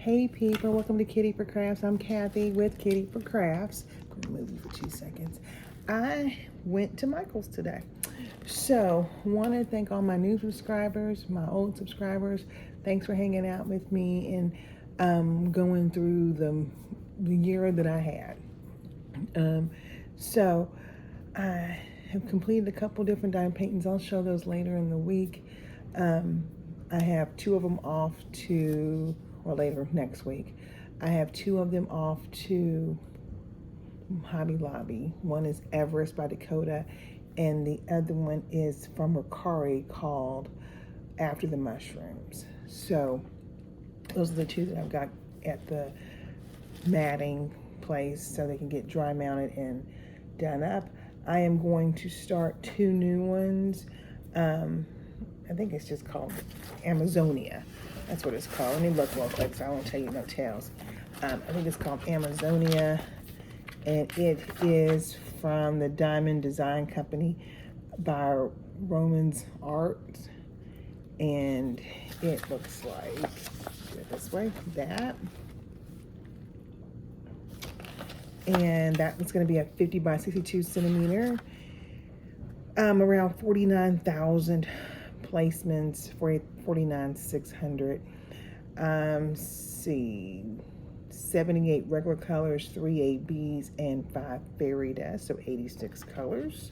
Hey people, welcome to Kitty for Crafts. I'm Kathy with Kitty for Crafts. I'm going to move you for 2 seconds. I went to Michael's today. So, want to thank all my new subscribers, my old subscribers. Thanks for hanging out with me and going through the year that I had. So, I have completed a couple different diamond paintings. I'll show those later in the week. I have 2 of them off to, or later next week. I have 2 of them off to Hobby Lobby. One is Everest by Dakota, and the other one is from Ricari called After the Mushrooms. So those are the 2 that I've got at the matting place so they can get dry mounted and done up. I am going to start 2 new ones. I think it's just called Amazonia. That's what it's called. Let me look real quick so I won't tell you no tales. I think it's called Amazonia, and it is from the Diamond Design Company by Romans Art, and it looks like, do it this way, that. And that was going to be a 50 by 62 centimeter, around 49,000 placements, 49,600. See, 78 regular colors, 3 ABs, and 5 fairy dust, so 86 colors.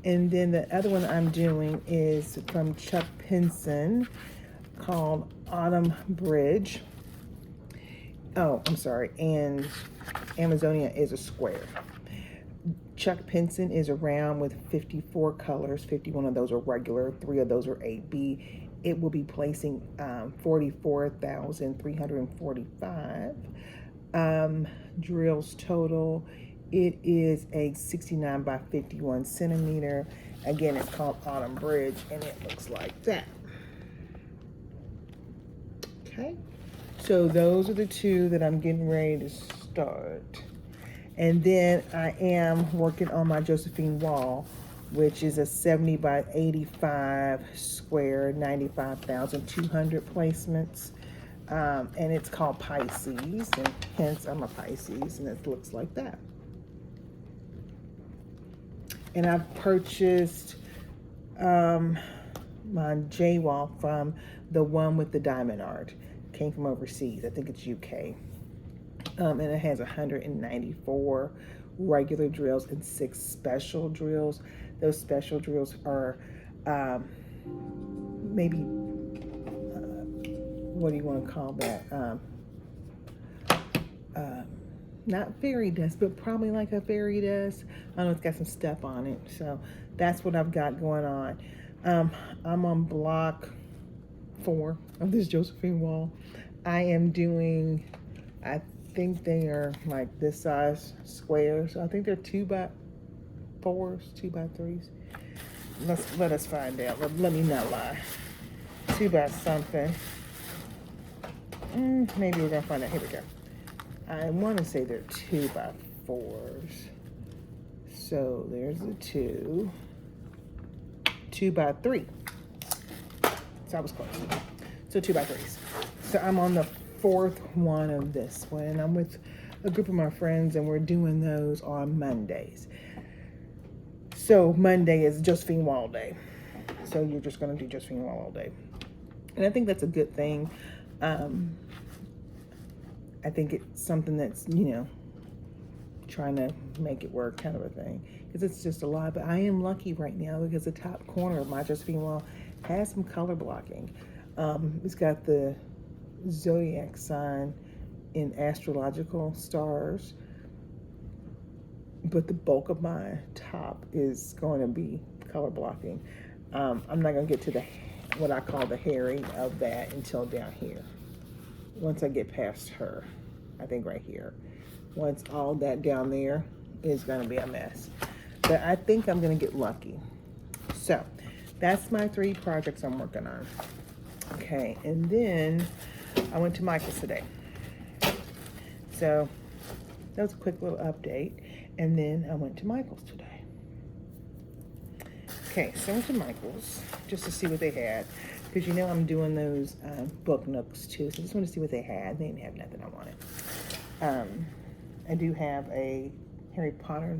And then the other one I'm doing is from Chuck Pinson called Autumn Bridge. Oh, I'm sorry, and Amazonia is a square. Chuck Pinson is around with 54 colors. 51 of those are regular, 3 of those are 8B. It will be placing 44,345 drills total. It is a 69 by 51 centimeter. Again, it's called Autumn Bridge, and it looks like that. Okay, so those are the 2 that I'm getting ready to start. And then I am working on my Josephine wall, which is a 70 by 85 square, 95,200 placements. And it's called Pisces, and hence I'm a Pisces, and it looks like that. And I've purchased my J wall from the one with the diamond art. Came from overseas. I think it's UK. And it has 194 regular drills and 6 special drills. Those special drills are maybe, what do you want to call that? Not fairy dust, but probably like a fairy dust. I don't know, it's got some stuff on it. So that's what I've got going on. I'm on block 4 of this Josephine wall. I am doing, I think they are like this size squares. I think they're 2 by 4s, 2 by 3s. Let us find out. Let me not lie. 2 by something. Maybe we're gonna find out. Here we go. I want to say they're 2 by 4s. So there's the 2. 2 by 3. So I was close. So 2 by 3s. So I'm on the 4th one of this one, and I'm with a group of my friends, and we're doing those on Mondays. So Monday is Josephine Wall Day. So you're just going to do Josephine Wall all day. And I think that's a good thing. I think it's something that's, you know, trying to make it work kind of a thing. Because it's just a lot. But I am lucky right now because the top corner of my Josephine Wall has some color blocking. It's got the zodiac sign in astrological stars, but the bulk of my top is going to be color blocking. I'm not going to get to the what I call the hairy of that until down here. Once I get past her, I think right here. Once all that down there is going to be a mess, but I think I'm going to get lucky. So that's my 3 projects I'm working on. Okay, and then I went to Michael's today. So that was a quick little update. And then I went to Michael's today. Okay, so I went to Michael's just to see what they had. because you know I'm doing those book nooks too. So I just want to see what they had. They didn't have nothing I wanted. I do have a Harry Potter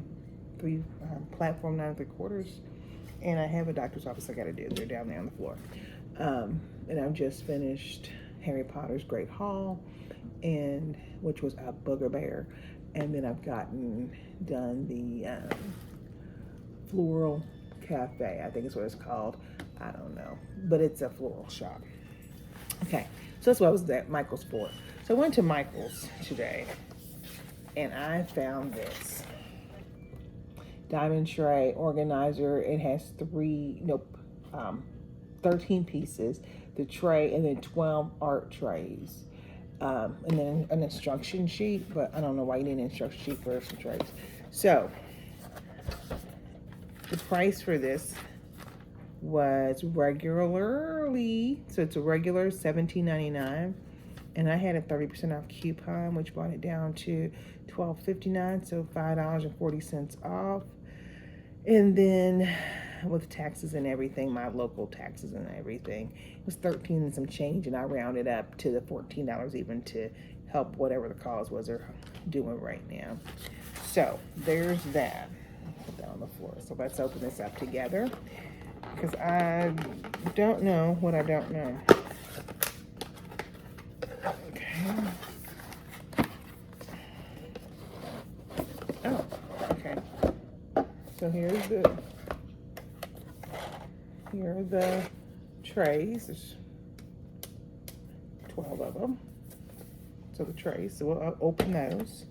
platform 9 3/4, and I have a doctor's office I got to do. They're down there on the floor. And I've just finished Harry Potter's Great Hall, and which was a booger bear. And then I've done the Floral Cafe, I think is what it's called. I don't know, but it's a floral shop. Okay, so that's what I was at Michael's for. So I went to Michael's today, and I found this diamond tray organizer. It has 13 pieces, the tray, and then 12 art trays. And then an instruction sheet, but I don't know why you need an instruction sheet for some trays. So the price for this was regularly, so it's a regular $17.99, and I had a 30% off coupon, which brought it down to $12.59, so $5.40 off. And then with taxes and everything, my local taxes and everything, it was 13 and some change, and I rounded up to the $14 even to help whatever the cause was they're doing right now. So there's that. I'll put that on the floor. So let's open this up together, because I don't know what I don't know. Okay. Oh, okay. So here are the trays. There's 12 of them. So the trays, so we'll open those.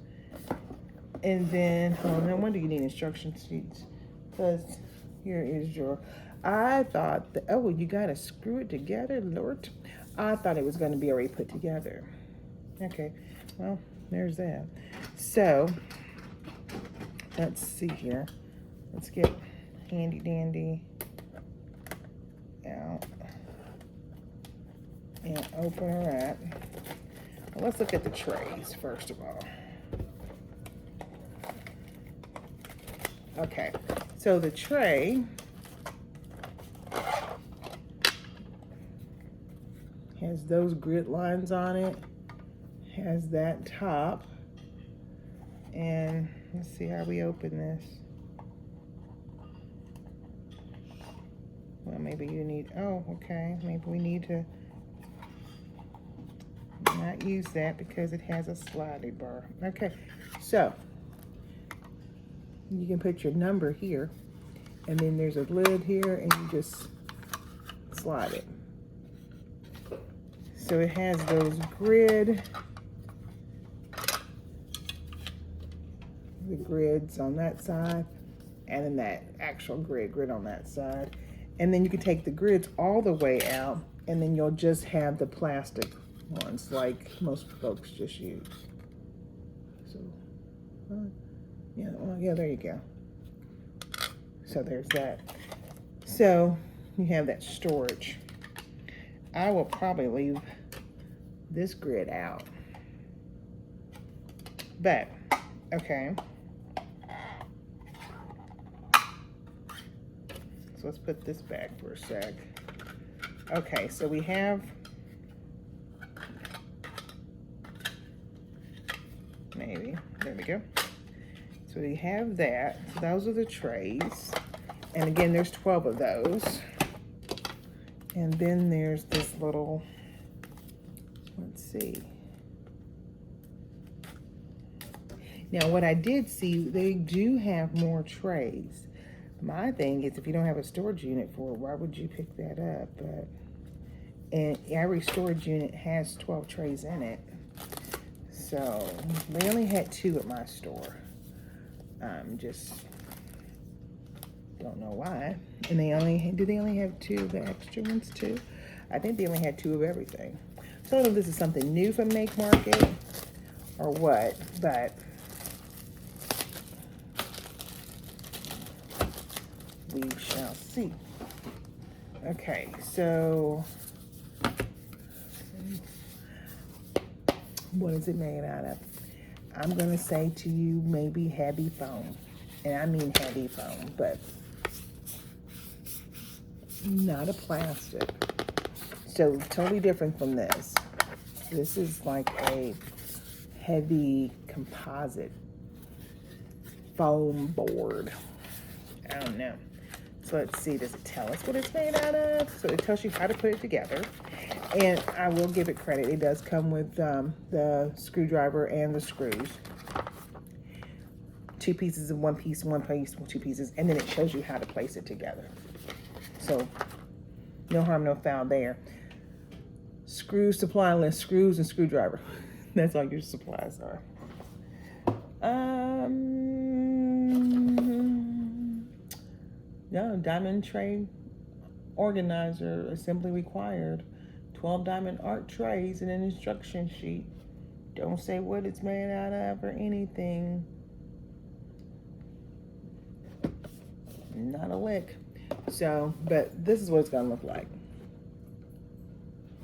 And then, no wonder you need instruction sheets, because here is your, I thought that, oh, you gotta screw it together, Lord. I thought it was gonna be already put together. Okay, well, there's that. So, let's see here. Let's get handy dandy out and open her up. Well, let's look at the trays first of all. Okay, so the tray has those grid lines on it, has that top, and let's see how we open this. Well, maybe you need, oh, okay, maybe we need to not use that because it has a sliding bar. Okay, so you can put your number here, and then there's a lid here, and you just slide it. So it has those the grids on that side, and then that actual grid on that side. And then you can take the grids all the way out, and then you'll just have the plastic ones like most folks just use. So, yeah, well, yeah, there you go. So there's that. So you have that storage. I will probably leave this grid out. But, okay. So let's put this back for a sec. Okay, so we have, maybe, there we go. So we have that. So those are the trays. And again, there's 12 of those. And then there's this little, let's see. Now what I did see, they do have more trays. My thing is, if you don't have a storage unit for it, why would you pick that up? But, and every storage unit has 12 trays in it. So they only had 2 at my store. Just don't know why. And they only have 2 of the extra ones too? I think they only had 2 of everything. So I don't know if this is something new from Make Market or what, but we shall see. Okay, so what is it made out of? I'm gonna say to you, maybe heavy foam. And I mean heavy foam, but not a plastic. So totally different from this. This is like a heavy composite foam board. I don't know. So let's see, does it tell us what it's made out of? So it tells you how to put it together. And I will give it credit. It does come with the screwdriver and the screws. 2 pieces of 1 piece, 1 piece, 2 pieces. And then it shows you how to place it together. So no harm, no foul there. Screw supply list, screws and screwdriver. That's all your supplies are. No, diamond tray organizer, assembly required. 12 diamond art trays and an instruction sheet. Don't say what it's made out of or anything. Not a lick. So, but this is what it's gonna look like.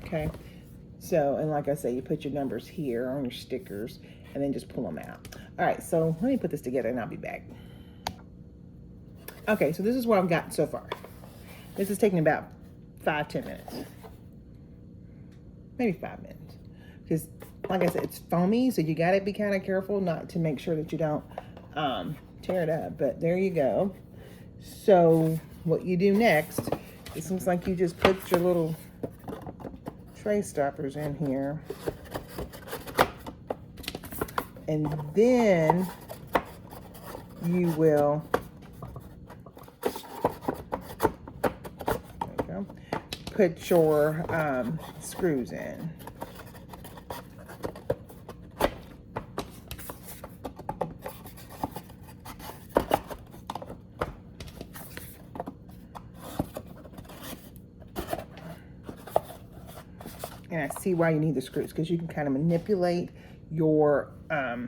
Okay. So, and like I say, you put your numbers here on your stickers and then just pull them out. All right, so let me put this together and I'll be back. Okay, so this is what I've gotten so far. This is taking about 5-10 minutes. Maybe 5 minutes. Because, like I said, it's foamy, so you gotta be kind of careful not to make sure that you don't tear it up. But there you go. So, what you do next, it seems like you just put your little tray stoppers in here. And then you will put your screws in. And I see why you need the screws, because you can kind of manipulate your, what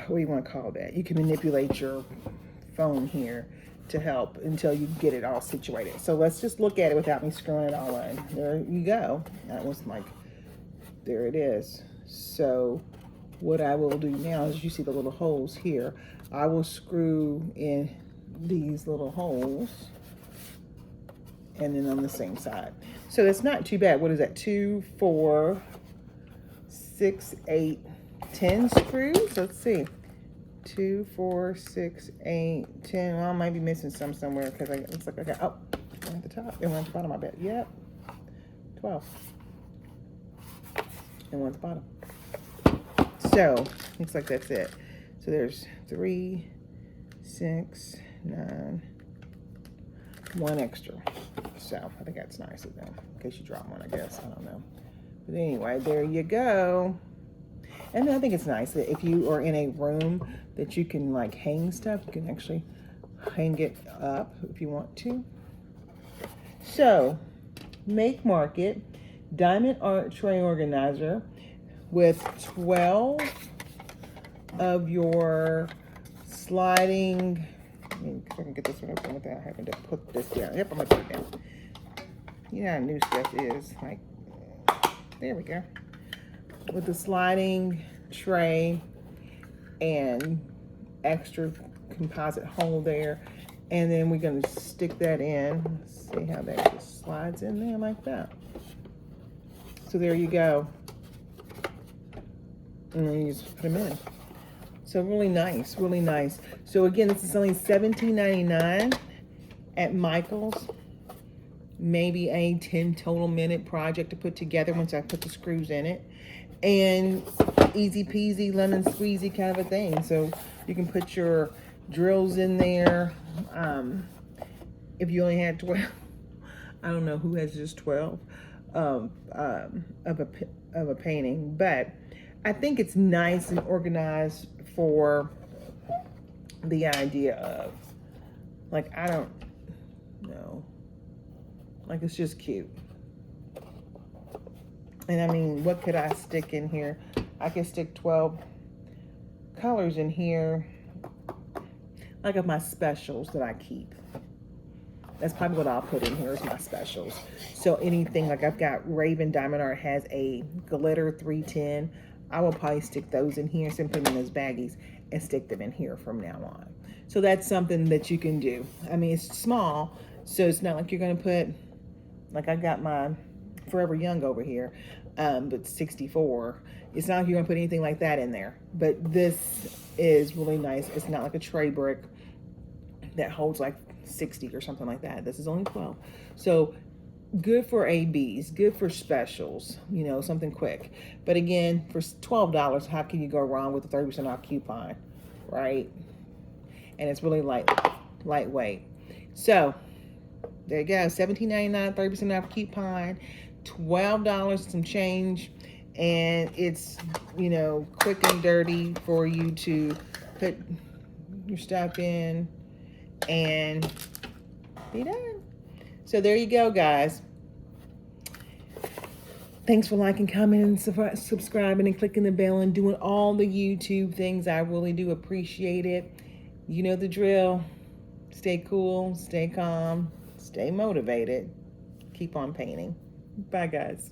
do you want to call that? You can manipulate your foam here to help until you get it all situated. So let's just look at it without me screwing it all in. There you go. That was like, there it is. So what I will do now is, you see the little holes here, I will screw in these little holes and then on the same side. So that's not too bad. What is that? 2, 4, 6, 8, 10 screws. Let's see. 2, 4, 6, 8, 10. Well, I might be missing some somewhere because it looks like I got, one at the top and one at the bottom, I bet. Yep. 12. And one at the bottom. So, looks like that's it. So there's 3, 6, 9, 1 extra. So, I think that's nice of them. In case you drop one, I guess. I don't know. But anyway, there you go. And I think it's nice that if you are in a room that you can like hang stuff, you can actually hang it up if you want to. So, make market diamond art tray organizer with 12 of your sliding. Let me see if I can get this one open without having to put this down. Yep, I'm gonna put it down. You know how new stuff is. Like, there we go. With the sliding tray and extra composite hole there. And then we're gonna stick that in. Let's see how that just slides in there like that. So there you go. And then you just put them in. So really nice, really nice. So again, this is only $17.99 at Michael's. Maybe a 10 total minute project to put together once I put the screws in it. And easy peasy, lemon squeezy kind of a thing. So you can put your drills in there. If you only had 12, I don't know who has just 12 of a painting, but I think it's nice and organized for the idea of, like, I don't know, like, it's just cute. And I mean, what could I stick in here? I could stick 12 colors in here, like of my specials that I keep. That's probably what I'll put in here is my specials. So anything, like I've got Raven Diamond Art has a glitter 310. I will probably stick those in here, so put them in those baggies and stick them in here from now on. So that's something that you can do. I mean, it's small, so it's not like you're gonna put Like I got my Forever Young over here, but 64. It's not like you're gonna put anything like that in there. But this is really nice. It's not like a tray brick that holds like 60 or something like that. This is only 12. So good for ABs, good for specials, you know, something quick. But again, for $12, how can you go wrong with a 30% off coupon, right? And it's really lightweight. So there you go, $17.99, 30% off coupon, $12 some change, and it's, you know, quick and dirty for you to put your stuff in and be done. So there you go, guys. Thanks for liking, commenting, subscribing, and clicking the bell and doing all the YouTube things. I really do appreciate it. You know the drill. Stay cool, stay calm, stay motivated. Keep on painting. Bye, guys.